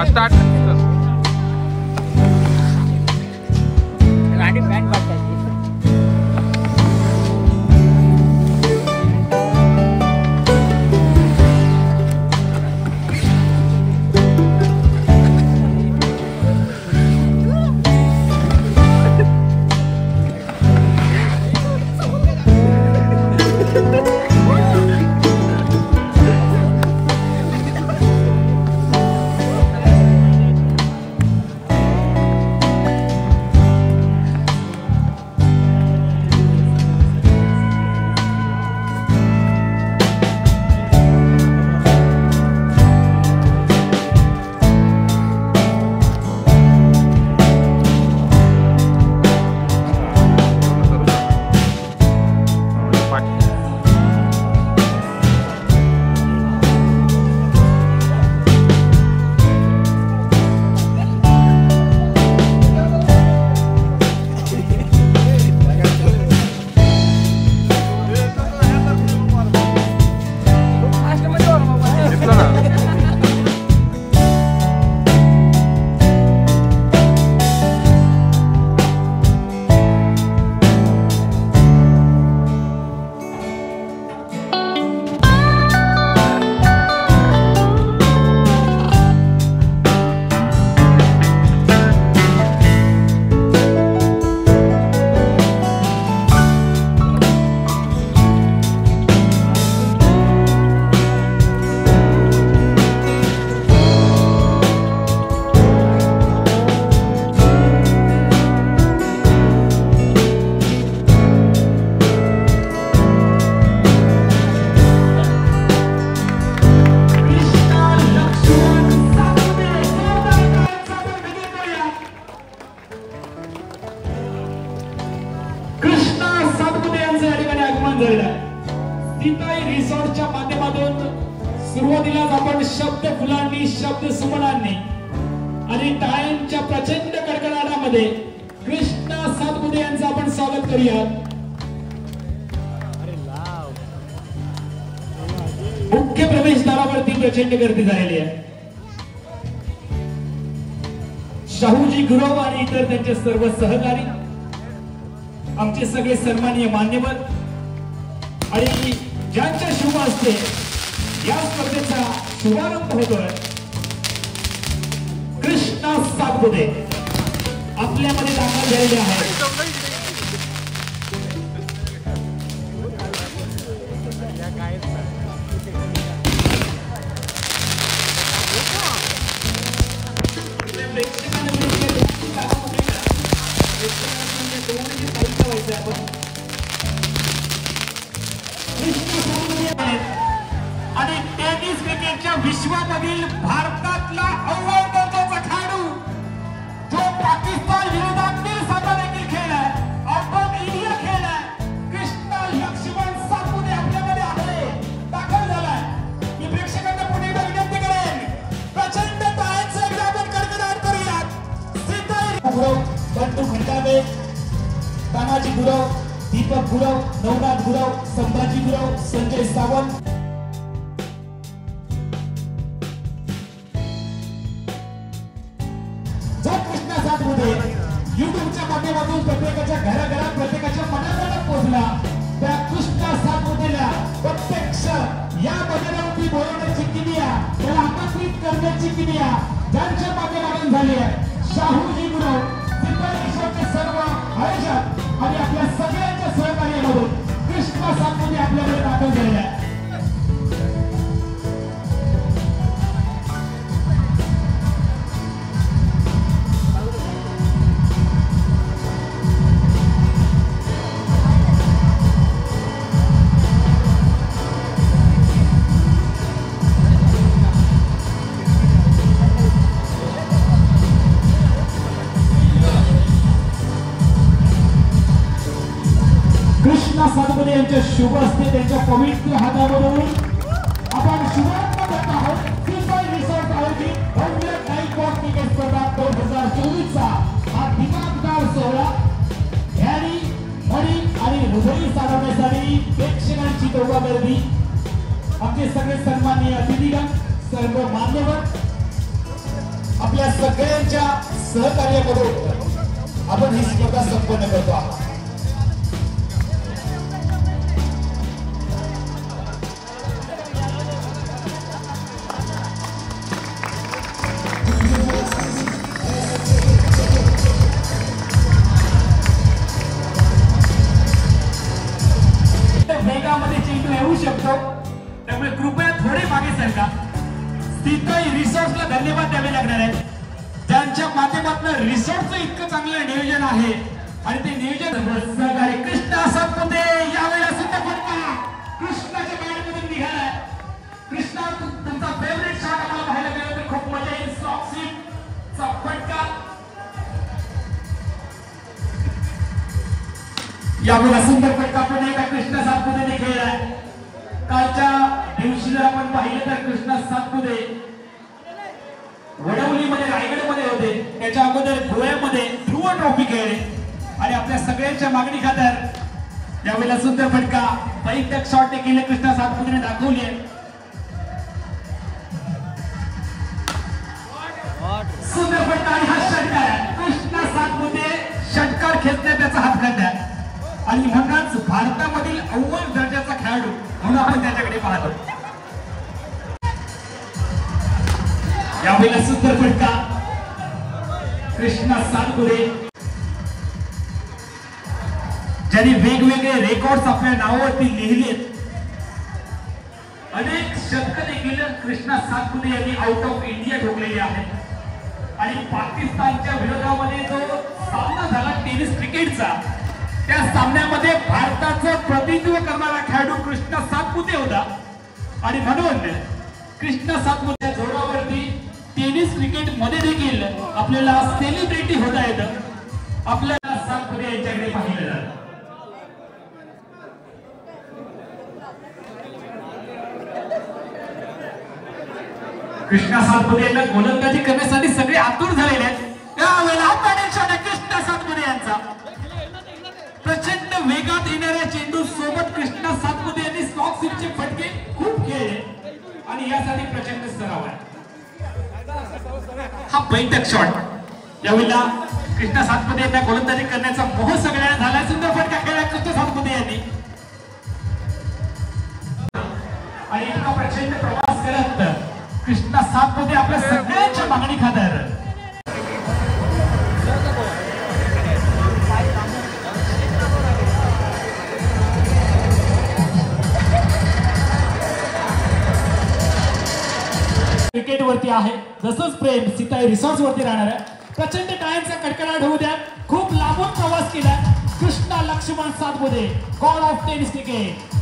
Start गाडी band वाजतायची सीताई रिसॉर्टच्या माध्यमातून सुरुवातीलाच आपण शब्द फुलांनी शब्द सुमनांनी आणि टाळ्यांच्या प्रचंड कडकडाटामध्ये कृष्णा सातपुते यांचं आपण स्वागत करूया। मुख्य प्रवेशद्वारावरती प्रचंड गर्दी झालेली आहे। शाहूजी गुरव आणि इतर त्यांचे सर्व सहकारी, आमचे सगळे सन्माननीय मान्यवर आणि ज्यांच्या शुभ हस्ते या स्पर्धेचा शुभारंभ होतोय, कृष्णा सातपुते आपल्यामध्ये दाखल झालेले आहेत। आणि टेनिस क्रिकेटच्या विश्वामधील भारतातला अव्वल दर्जाचा खेळाडू जो पाकिस्तान विरोधात सामना देखील खेळलाय, आपण इंडिया खेळलाय, कृष्णा लक्ष्मण सातपुते आपल्यामध्ये आहे, दाखल झालाय। मी प्रेक्षकांना पुढे विनंती करेन, प्रचंड टाळ्यांचा एकदा आपण कडकडाट करूयात। सीताई गुरव, बंडू खंडाबे, तानाजी गुरव, दीपक गुरव, नवनाथ गुरव, संभाजी गुरव, संजय सावंत, जो कृष्णा सातपुते युट्यूबच्या माध्यमातून प्रत्येकाच्या घराघरात प्रत्येकाच्या मनात पोहोचला, त्या कृष्णा सातपुतेला प्रत्यक्ष या मैदानावरती बोलवण्याची किमिया, त्याला आमंत्रित करण्याची किमिया ज्यांच्या माध्यमातून झाली आहे, शाहूजी गुरव, सीताई सर्व आयोजक आणि आपल्या सगळ्यांच्या सहकार्यामधून कृष्णा सातपुते आपल्याकडे दाखल झालेला आहे। कृष्णा सातपुते यांच्या शुभ हस्ते त्यांच्या पवित्र हातावरून आपण शुभारंभ करत आहोत। सीताई रिसॉर्ट आयोजित भव्य नाईट क्रिकेट स्पर्धा 2024 चा हा दिमागदार सोहळा ध्यानी मणी आणि हृदय साधवण्यासाठी प्रेक्षकांची तोबा गर्दी, आमचे सगळे सन्माननीय अतिथीगण, सर्व मान्यवर, आपल्या सगळ्यांच्या सहकार्याकडून आपण ही स्पर्धा संपन्न करतो आहोत. वेगामध्ये चेंडू येऊ शकतो, त्यामुळे कृपया थोडे मागे सरका. तिथं रिसॉर्ट्सला धन्यवाद द्यावे लागणार आहे, ज्यांच्या माध्यमातून रिसॉर्टचं इतकं चांगलं नियोजन आहे आणि ते नियोजन कृष्णा सातपुते यावेळेला सुद्धा फटका कृष्णाच्या बॅटमधून निघालाय. कृष्णा तुमचा फेवरेट शॉट आम्हाला पाहायला मिळाला तर खूप मजा येईल. स्टॉप स्वीपचा फटका यावेळेला सुंदर फटका पण एकदा कृष्णा सातपुतेने खेळलाय. कालच्या दिवशी जर आपण पाहिलं तर कृष्णा सातपुते वडवलीमध्ये रायगडमध्ये होते, त्याच्या अगोदर गोव्यामध्ये ध्रुव ट्रॉफी खेळले आणि आपल्या सगळ्यांच्या मागणी खातर यावेळेला सुंदर फटका बैठक शॉट देखील कृष्णा सातपुतेने दाखवली आहे. सुंदर फटका आणि हा षटकार कृष्णा सातपुते षटकार खेचण्यात त्याचा हात घातला आणि म्हणूनच भारतामधील अव्वल दर्जाचा खेळाडू म्हणून आपण त्याच्याकडे पाहतो. यावेळेला सुंदर फटका कृष्णा सातपुते ज्यांनी वेगवेगळे रेकॉर्ड्स आपल्या नावावरती लिहिलेत. अनेक शतक देखील कृष्णा सातपुते यांनी आउट ऑफ इंडिया ठोकलेले आहेत आणि पाकिस्तानच्या विरोधामध्ये जो सामना झाला टेनिस क्रिकेटचा, त्या सामन्यामध्ये भारताचं प्रतिनिधित्व करणारा खेळाडू कृष्णा सातपुते होता आणि म्हणून कृष्णा सातपुते जोरावरती टेनिस क्रिकेट मध्ये देखील आपल्याला सेलिब्रिटी होता येतं. आपल्याला सातपुते यांच्याकडे पाहिलं जातं. कृष्णा सातपुते यांना गोलंदाजी करण्यासाठी सगळे आतुर झालेले आहेत. त्यावेळेला कृष्णा सातपुते यांचा प्रचंड वेगात येणाऱ्या चेंडू सोबत कृष्णा सातपुते यांनी स्टॉक स्वीपचे फटके खूप खेळले आणि यासाठी प्रचंड सराव आहे. हा बैठक शॉट यावेळेला कृष्णा सातपुते यांना गोलंदाजी करण्याचा मोह सगळ्यांना झाला. सुंदर फटका खेळला कृष्णा सातपुते यांनी आणि इतका प्रचंड प्रवास करत कृष्णा सातपुते आपल्या सगळ्यांच्या मागणी खातर क्रिकेट वरती आहे. जसंच प्रेम सीताई रिसॉर्ट वरती राहणार आहे. प्रचंड टाळ्यांचा कडकडाट होऊ द्या. खूप लांबून प्रवास केला Krishna Laxman Satpute, god of tennis cricket.